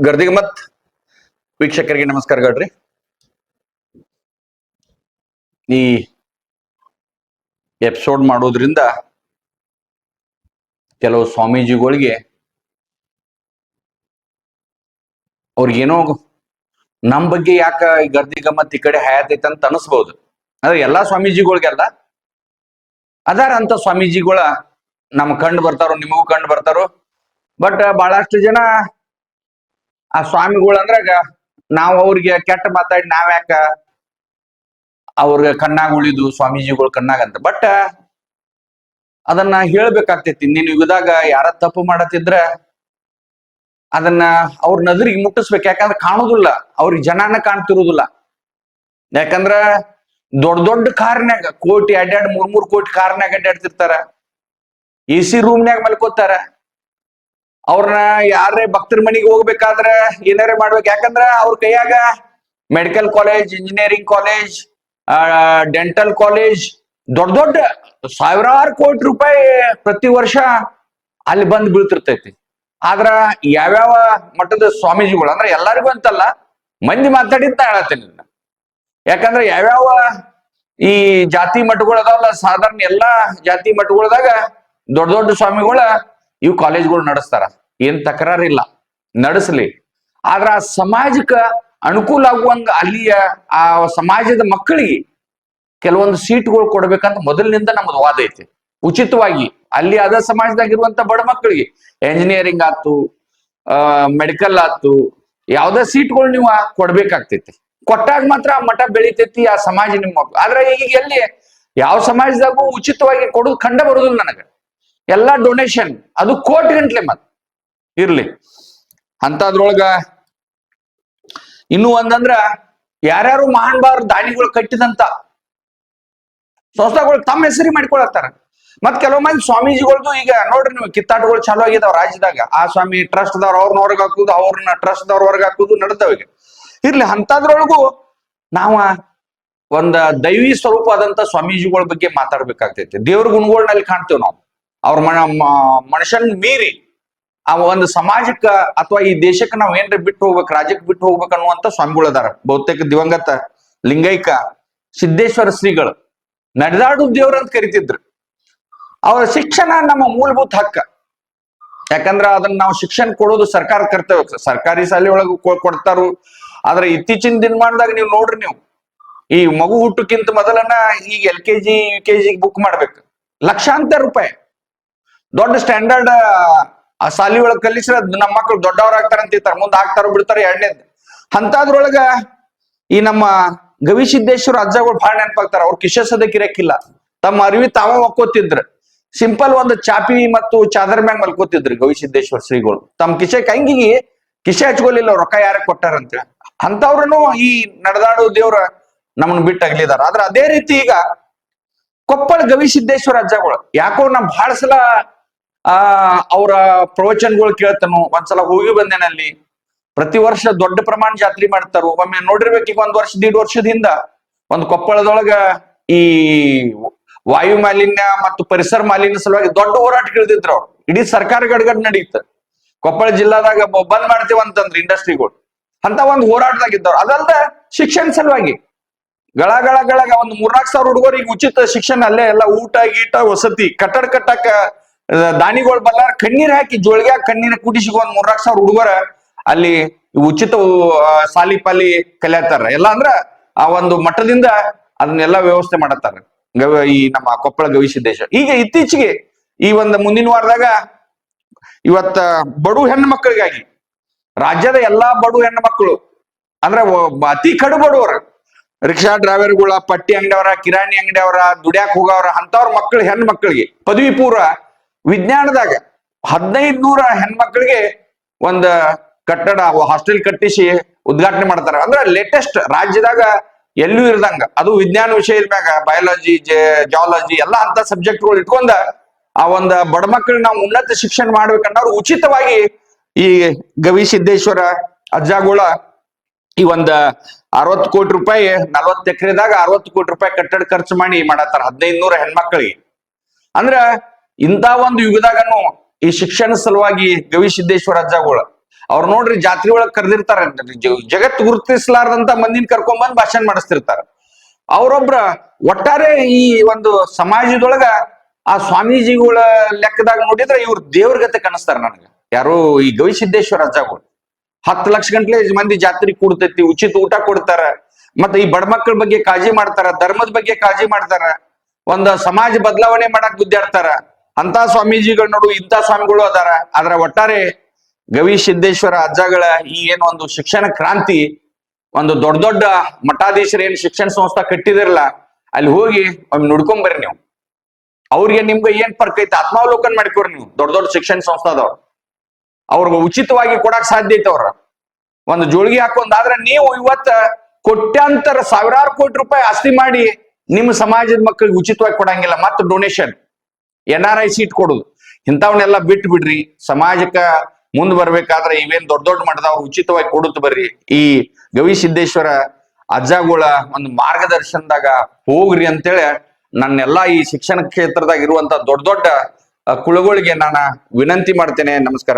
ಗರ್ದಿಗಮತ್ ವೀಕ್ಷಕರಿಗೆ ನಮಸ್ಕಾರಗಳ್ರಿ. ಈ ಎಪಿಸೋಡ್ ಮಾಡೋದ್ರಿಂದ ಕೆಲವು ಸ್ವಾಮೀಜಿಗಳಿಗೆ ಅವ್ರಿಗೇನೋ ನಮ್ ಬಗ್ಗೆ ಯಾಕ ಗರ್ದಿಗಮತ್ ಈ ಕಡೆ ಹಯಾತೈತೆ ಅಂತ ಅನಿಸ್ಬಹುದು. ಆದ್ರೆ ಎಲ್ಲಾ ಸ್ವಾಮೀಜಿಗಳಿಗೆಲ್ಲ ಅದಾರ ಅಂತ ಸ್ವಾಮೀಜಿಗಳ ನಮ್ ಕಂಡು ಬರ್ತಾರೋ, ನಿಮಗೂ ಕಂಡು ಬರ್ತಾರೋ. ಬಟ್ ಬಹಳಷ್ಟು ಜನ ಆ ಸ್ವಾಮಿಗಳು ಅಂದ್ರಾಗ ನಾವು ಅವ್ರಿಗೆ ಕೆಟ್ಟ ಮಾತಾಡಿ ನಾವ್ಯಾಕ ಅವ್ರಿಗೆ ಕಣ್ಣಾಗ ಉಳಿದು ಸ್ವಾಮೀಜಿಗಳು ಕಣ್ಣಾಗ ಅಂತ. ಬಟ್ ಅದನ್ನ ಹೇಳ್ಬೇಕಾಗ್ತೈತಿ. ನಿನ್ನ ಯುಗದಾಗ ಯಾರ ತಪ್ಪು ಮಾಡತ್ತಿದ್ರ ಅದನ್ನ ಅವ್ರ ನಜರಿಗೆ ಮುಟ್ಟಿಸ್ಬೇಕು. ಯಾಕಂದ್ರೆ ಕಾಣುದಿಲ್ಲ, ಅವ್ರಿಗೆ ಜನನ ಕಾಣ್ತಿರುದಿಲ್ಲ. ಯಾಕಂದ್ರ ದೊಡ್ಡ ದೊಡ್ಡ ಕಾರ್ನ್ಯಾಗ ಕೋಟಿ ಅಡ್ಡಾಡ್ 3 ಕೋಟಿ ಕಾರ್ನ್ಯಾಗ ಅಡ್ಡಾಡ್ತಿರ್ತಾರ, AC ರೂಮ್ನ್ಯಾಗ ಮಲ್ಕೋತಾರ. ಅವ್ರನ್ನ ಯಾರೇ ಭಕ್ತರ ಮನೆಗೆ ಹೋಗ್ಬೇಕಾದ್ರ ಏನಾರೇ ಮಾಡ್ಬೇಕು. ಯಾಕಂದ್ರ ಅವ್ರ ಕೈಯಾಗ medical college, engineering college, dental college, ದೊಡ್ಡ ದೊಡ್ಡ ಸಾವಿರಾರು ಕೋಟಿ ರೂಪಾಯಿ ಪ್ರತಿ ವರ್ಷ ಅಲ್ಲಿ ಬಂದ್ ಬೀಳ್ತಿರ್ತೈತಿ. ಆದ್ರ ಯಾವ್ಯಾವ ಮಟ್ಟದ ಸ್ವಾಮೀಜಿಗಳು ಅಂದ್ರೆ ಎಲ್ಲರಿಗೂ ಅಂತಲ್ಲ, ಮಂದಿ ಮಾತಾಡಿದ್ದ ಹೇಳತ್ತೇನೆ. ಯಾಕಂದ್ರೆ ಯಾವ್ಯಾವ ಈ ಜಾತಿ ಮಠಗಳು ಅದಾವಲ್ಲ, ಸಾಧಾರಣ ಎಲ್ಲಾ ಜಾತಿ ಮಠಗಳದಾಗ ದೊಡ್ಡ ದೊಡ್ಡ ಸ್ವಾಮಿಗಳ ಇವು ಕಾಲೇಜ್ಗಳು ನಡೆಸ್ತಾರ. ಏನ್ ತಕರಾರಿಲ್ಲ, ನಡೆಸ್ಲಿ. ಆದ್ರ ಆ ಸಮಾಜಕ್ಕ ಅನುಕೂಲ ಆಗುವಂಗ ಅಲ್ಲಿಯ ಆ ಸಮಾಜದ ಮಕ್ಕಳಿಗೆ ಕೆಲವೊಂದು ಸೀಟ್ಗಳು ಕೊಡ್ಬೇಕಂತ ಮೊದಲಿನಿಂದ ನಮ್ದು ವಾದ ಐತಿ. ಉಚಿತವಾಗಿ ಅಲ್ಲಿ ಅದ ಸಮಾಜದಾಗಿರುವಂತ ಬಡ ಮಕ್ಕಳಿಗೆ ಎಂಜಿನಿಯರಿಂಗ್ ಆತು, ಮೆಡಿಕಲ್ ಆತು, ಯಾವ್ದೇ ಸೀಟ್ಗಳು ನೀವು ಕೊಡ್ಬೇಕಾಗ್ತೈತಿ. ಕೊಟ್ಟಾಗ ಮಾತ್ರ ಆ ಮಠ ಬೆಳಿತೈತಿ, ಆ ಸಮಾಜ ನಿಮ್ಮ. ಆದ್ರೆ ಈಗ ಎಲ್ಲಿ ಯಾವ ಸಮಾಜದಾಗೂ ಉಚಿತವಾಗಿ ಕೊಡೋದು ಕಂಡ ಬರುದಿಲ್ಲ ನನಗೆ. ಎಲ್ಲಾ ಡೊನೇಷನ್, ಅದು ಕೋಟಿ ಗಂಟ್ಲೆ ಮತ್ ಇರ್ಲಿ. ಅಂತದ್ರೊಳಗ ಇನ್ನು ಒಂದಂದ್ರ ಯಾರ್ಯಾರು ಮಹಾನ್ಭಾವರು ದಾನಿಗಳು ಕಟ್ಟಿದಂತ ಸಂಸ್ಥೆಗಳು ತಮ್ಮ ಹೆಸರಿ ಮಾಡ್ಕೊಳತ್ತಾರ. ಮತ್ ಕೆಲವು ಮಂದಿ ಸ್ವಾಮೀಜಿಗಳ್ದು ಈಗ ನೋಡ್ರಿ ನೀವು, ಕಿತ್ತಾಟಗಳು ಚಾಲು ಆಗಿದಾವ ರಾಜ್ಯದಾಗ. ಆ ಸ್ವಾಮಿ ಟ್ರಸ್ಟ್ ದವ್ರ ಅವ್ರನ್ನ ಹೊರಗೆ ಹಾಕುದು, ಅವ್ರನ್ನ ಟ್ರಸ್ಟ್ ದವ್ರ ಹೊರಗೆ ಹಾಕುದು ನಡ್ತಾವ ಈಗ. ಇರ್ಲಿ, ಅಂತದ್ರೊಳಗೂ ನಾವ ಒಂದ ದೈವಿ ಸ್ವರೂಪ ಆದಂತ ಸ್ವಾಮೀಜಿಗಳ ಬಗ್ಗೆ ಮಾತಾಡ್ಬೇಕಾಗ್ತೈತಿ. ದೇವ್ರ ಗುಣಗಳನ್ನಲ್ಲಿ ಕಾಣ್ತೇವ್ ನಾವು. ಅವ್ರ ಮನುಷ್ಯನ್ ಮೀರಿ ಆ ಒಂದು ಸಮಾಜಕ್ಕ ಅಥವಾ ಈ ದೇಶಕ್ಕೆ ನಾವ್ ಏನ್ರ ಬಿಟ್ಟು ಹೋಗ್ಬೇಕು, ರಾಜ್ಯಕ್ಕೆ ಬಿಟ್ಟು ಹೋಗ್ಬೇಕು ಅನ್ನುವಂತ ಸ್ವಾಮಿಗಳು ಅದಾರ. ಬಹುತೇಕ ದಿವಂಗತ ಲಿಂಗೈಕ ಸಿದ್ದೇಶ್ವರ ಶ್ರೀಗಳು ನಡೆದಾಡು ದೇವ್ರ ಅಂತ ಕರಿತಿದ್ರು. ಅವರ ಶಿಕ್ಷಣ ನಮ್ಮ ಮೂಲಭೂತ ಹಕ್ಕ. ಯಾಕಂದ್ರ ಅದನ್ನ ನಾವು ಶಿಕ್ಷಣ ಕೊಡೋದು ಸರ್ಕಾರ ಕರ್ತವ್ಯ. ಸರ್ಕಾರಿ ಶಾಲೆ ಒಳಗ ಕೊಡ್ತಾರು. ಆದ್ರೆ ಇತ್ತೀಚಿನ ದಿನಮಾನದಾಗ ನೀವು ನೋಡ್ರಿ, ನೀವು ಈ ಮಗು ಹುಟ್ಟಕ್ಕಿಂತ ಮೊದಲನ್ನ ಈಗ LKG UKG ಬುಕ್ ಮಾಡ್ಬೇಕು, ಲಕ್ಷಾಂತರ ರೂಪಾಯಿ. ದೊಡ್ಡ ಸ್ಟ್ಯಾಂಡರ್ಡ್ ಆ ಸಾಲಿ ಒಳಗೆ ಕಲಿಸ್ರ ನಮ್ಮ ಮಕ್ಕಳು ದೊಡ್ಡವ್ರಾಗ್ತಾರ ಅಂತಿರ್ತಾರ, ಮುಂದೆ ಆಗ್ತಾರೋ ಬಿಡ್ತಾರ ಎರಡನೇದ್. ಅಂತದ್ರೊಳಗ ಈ ನಮ್ಮ ಗವಿಸಿದ್ದೇಶ್ವರ ಅಜ್ಜಗಳು ಬಹಳ ನೆನಪಾಗ್ತಾರ. ಅವ್ರ ಕಿಶೆ ಸದಕ್ಕೆ ಇರಕ್ಕಿಲ್ಲ, ತಮ್ಮ ಅರಿವಿ ತಾವ ಒಕ್ಕೋತಿದ್ರ. ಸಿಂಪಲ್ ಒಂದು ಚಾಪಿ ಮತ್ತು ಚಾದರ್ ಮ್ಯಾಗ ಮಲ್ಕೋತಿದ್ರು ಗವಿಸಿದ್ದೇಶ್ವರ ಶ್ರೀಗಳು. ತಮ್ಮ ಕಿಶೆ ಕಂಗಿಗೆ ಕಿಶೆ ಹಚ್ಕೊಲಿಲ್ಲ, ರೊಕ್ಕ ಯಾರ ಕೊಟ್ಟಾರಂತ. ಅಂತವ್ರನು ಈ ನಡೆದಾಡು ದೇವ್ರ ನಮ್ಮನ್ನ ಬಿಟ್ಟು ಅಗಲಿದಾರ. ಆದ್ರ ಅದೇ ರೀತಿ ಈಗ ಕೊಪ್ಪಳ ಗವಿಸಿದ್ದೇಶ್ವರ ಅಜ್ಜಗಳು ಯಾಕೋ ನಾ ಬಹಳ ಸಲ ಅವರ ಪ್ರವಚನಗಳು ಕೇಳ್ತಾನು. ಒಂದ್ಸಲ ಹೋಗಿ ಬಂದೇನಲ್ಲಿ. ಪ್ರತಿ ವರ್ಷ ದೊಡ್ಡ ಪ್ರಮಾಣ ಜಾತ್ರೆ ಮಾಡ್ತಾರು. ಒಮ್ಮೆ ನೋಡಿರ್ಬೇಕು, ಈಗ 1 ವರ್ಷ 1.5 ವರ್ಷದಿಂದ ಒಂದು ಕೊಪ್ಪಳದೊಳಗ ಈ ವಾಯು ಮಾಲಿನ್ಯ ಮತ್ತು ಪರಿಸರ ಮಾಲಿನ್ಯ ಸಲುವಾಗಿ ದೊಡ್ಡ ಹೋರಾಟ ಇಳಿದಿದ್ರು ಅವ್ರು. ಇಡೀ ಸರ್ಕಾರ ಗಡ್ಗಡ್ ನಡೀತ. ಕೊಪ್ಪಳ ಜಿಲ್ಲಾದಾಗ ಬಂದ್ ಮಾಡ್ತೀವಿ ಅಂತಂದ್ರೆ ಇಂಡಸ್ಟ್ರಿಗಳು. ಅಂತ ಒಂದು ಹೋರಾಟದಾಗಿದ್ದವ್ರು. ಅದಲ್ದ ಶಿಕ್ಷಣ ಸಲುವಾಗಿ ಗಳ ಒಂದು 3-4 ಸಾವಿರ ಹುಡುಗರಿಗೆ ಉಚಿತ ಶಿಕ್ಷಣ, ಅಲ್ಲೇ ಎಲ್ಲ ಊಟ ಗೀಟ ವಸತಿ, ಕಟ್ಟಡ ಕಟ್ಟಕ ದಾನಿಗಳು ಬಲ್ಲಾರ ಕಣ್ಣೀರ್ ಹಾಕಿ ಜೋಳಿಗೆ ಕಣ್ಣೀರ ಕುಡಿಸಿಗ 3-4 ಸಾವಿರ ಹುಡುಗರ ಅಲ್ಲಿ ಉಚಿತ ಸಾಲಿ ಪಾಲಿ ಕಲಿಯತ್ತಾರ. ಎಲ್ಲ ಅಂದ್ರ ಆ ಒಂದು ಮಠದಿಂದ ಅದನ್ನೆಲ್ಲ ವ್ಯವಸ್ಥೆ ಮಾಡತ್ತಾರ ಈ ನಮ್ಮ ಕೊಪ್ಪಳ ಗವಿಸಿದ್ದೇಶ್ವರ. ಈಗ ಇತ್ತೀಚೆಗೆ ಈ ಒಂದು ಮುಂದಿನ ವಾರದಾಗ ಇವತ್ತ ಬಡು ಹೆಣ್ಣು ಮಕ್ಕಳಿಗಾಗಿ ರಾಜ್ಯದ ಎಲ್ಲಾ ಬಡು ಹೆಣ್ಣು ಮಕ್ಕಳು ಅಂದ್ರೆ ಅತಿ ಕಡು ಬಡವರ, ರಿಕ್ಷಾ ಡ್ರೈವರ್ಗಳ, ಪಟ್ಟಿ ಅಂಗಡಿಯವರ, ಕಿರಾಣಿ ಅಂಗಡಿಯವರ, ದುಡ್ಯಾಕ್ ಹೋಗವ್ರ ಅಂತವ್ರ ಮಕ್ಕಳು, ಹೆಣ್ಣು ಮಕ್ಕಳಿಗೆ ಪದವಿ ಪೂರ್ವ ವಿಜ್ಞಾನದಾಗ 1500 ಹೆಣ್ಮಕ್ಳಿಗೆ ಒಂದ್ ಕಟ್ಟಡ ಹಾಸ್ಟೆಲ್ ಕಟ್ಟಿಸಿ ಉದ್ಘಾಟನೆ ಮಾಡ್ತಾರ. ಅಂದ್ರೆ ಲೇಟೆಸ್ಟ್ ರಾಜ್ಯದಾಗ ಎಲ್ಲೂ ಇರ್ದಂಗ, ಅದು ವಿಜ್ಞಾನ ವಿಷಯದ ಮ್ಯಾಗ ಬಯಾಲಜಿ, ಜಾಲಜಿ ಎಲ್ಲ ಅಂತ ಸಬ್ಜೆಕ್ಟ್ಗಳು ಇಟ್ಕೊಂಡ ಆ ಒಂದ್ ಬಡ ಮಕ್ಕಳಿಗೆ ನಾವು ಉನ್ನತ ಶಿಕ್ಷಣ ಮಾಡ್ಬೇಕನ್ನೋರು ಉಚಿತವಾಗಿ ಈ ಗವಿಸಿದ್ದೇಶ್ವರ ಅಜ್ಜಗಳ ಈ ಒಂದ್ 60 ಕೋಟಿ ರೂಪಾಯಿ 40 ಎಕರೆದಾಗ 60 ಕೋಟಿ ರೂಪಾಯಿ ಕಟ್ಟಡ ಖರ್ಚು ಮಾಡಿ ಮಾಡತ್ತಾರ 1500 ಹೆಣ್ಮಕ್ಳಿಗೆ. ಅಂದ್ರ ಇಂಥ ಒಂದು ಯುಗದಾಗನು ಈ ಶಿಕ್ಷಣ ಸಲುವಾಗಿ ಗವಿಸಿದ್ದೇಶ್ವರ ಅಜ್ಜಗಳು ಅವ್ರು ನೋಡ್ರಿ ಜಾತ್ರೆ ಒಳಗ್ ಕರೆದಿರ್ತಾರ, ಜಗತ್ ಗುರುತಿಸ್ಲಾರ್ದಂತ ಮಂದಿನ ಕರ್ಕೊಂಡ್ಬಂದ್ ಭಾಷಣ ಮಾಡಿಸ್ತಿರ್ತಾರ. ಅವ್ರೊಬ್ರ ಒಟ್ಟಾರೆ ಈ ಒಂದು ಸಮಾಜದೊಳಗ ಆ ಸ್ವಾಮೀಜಿಗಳ ಲೆಕ್ಕದಾಗ ನೋಡಿದ್ರೆ ಇವ್ರು ದೇವ್ರ ಗತೆ ಕಾಣಿಸ್ತಾರ ನನಗೆ. ಯಾರು ಈ ಗವಿಸಿದ್ದೇಶ್ವರ ಅಜ್ಜಗಳು 10 ಲಕ್ಷ ಗಂಟ್ಲೆ ಮಂದಿ ಜಾತ್ರೆ ಕೂಡ್ತೈತಿ, ಉಚಿತ ಊಟ ಕೊಡ್ತಾರ, ಮತ್ತೆ ಈ ಬಡ ಮಕ್ಕಳ ಬಗ್ಗೆ ಕಾಳಜಿ ಮಾಡ್ತಾರ, ಧರ್ಮದ ಬಗ್ಗೆ ಕಾಳಜಿ ಮಾಡ್ತಾರ, ಒಂದ ಸಮಾಜ ಬದಲಾವಣೆ ಮಾಡಕ್ ಗುದ್ದಾಡ್ತಾರ. ಅಂತ ಸ್ವಾಮೀಜಿಗಳು ನೋಡು ಇಂಥ ಸ್ವಾಮಿಗಳು ಅದಾರ. ಆದ್ರ ಒಟ್ಟಾರೆ ಗವಿಸಿದ್ದೇಶ್ವರ ಅಜ್ಜಗಳ ಈ ಏನು ಒಂದು ಶಿಕ್ಷಣ ಕ್ರಾಂತಿ, ಒಂದು ದೊಡ್ಡ ದೊಡ್ಡ ಮಠಾಧೀಶರು ಏನ್ ಶಿಕ್ಷಣ ಸಂಸ್ಥೆ ಕಟ್ಟಿದಿರಲ್ಲ, ಅಲ್ಲಿ ಹೋಗಿ ಒಮ್ಮೆ ನೋಡ್ಕೊಂಡ್ ಬರ್ರಿ ನೀವು. ಅವ್ರಿಗೆ ನಿಮ್ಗೆ ಏನ್ ಫರ್ಕ್ ಐತೆ ಆತ್ಮಾವಲೋಕನ್ ಮಾಡ್ಕೊರಿ ನೀವು. ದೊಡ್ಡ ದೊಡ್ಡ ಶಿಕ್ಷಣ ಸಂಸ್ಥಾದವ್ರು ಅವ್ರಿಗೆ ಉಚಿತವಾಗಿ ಕೊಡಕ್ ಸಾಧ್ಯ ಐತೆ. ಅವ್ರ ಒಂದು ಜೋಳಿಗೆ ಹಾಕೊಂಡಾದ್ರೆ ನೀವು ಇವತ್ತ ಕೋಟ್ಯಾಂತರ ಸಾವಿರಾರು ಕೋಟಿ ರೂಪಾಯಿ ಆಸ್ತಿ ಮಾಡಿ ನಿಮ್ಮ ಸಮಾಜದ ಮಕ್ಕಳಿಗೆ ಉಚಿತವಾಗಿ ಕೊಡಂಗಿಲ್ಲ. ಮತ್ತೆ ಡೊನೇಷನ್ NRI ಸೀಟ್ ಕೊಡುದು, ಇಂಥವನ್ನೆಲ್ಲ ಬಿಟ್ಟು ಬಿಡ್ರಿ. ಸಮಾಜಕ್ಕ ಮುಂದ್ ಬರ್ಬೇಕಾದ್ರೆ ಇವೇನ್ ದೊಡ್ಡ ದೊಡ್ಡ ಮಠದವ್ರು ಉಚಿತವಾಗಿ ಕೊಡುತ್ತ ಬರ್ರಿ. ಈ ಗವಿಸಿದ್ದೇಶ್ವರ ಅಜ್ಜಗಳ ಒಂದು ಮಾರ್ಗದರ್ಶನದಾಗ ಹೋಗ್ರಿ ಅಂತೇಳಿ ನನ್ನೆಲ್ಲಾ ಈ ಶಿಕ್ಷಣ ಕ್ಷೇತ್ರದಾಗ ಇರುವಂತ ದೊಡ್ಡ ದೊಡ್ಡ ಕುಳಗಳಿಗೆ ನಾನು ವಿನಂತಿ ಮಾಡ್ತೇನೆ. ನಮಸ್ಕಾರ.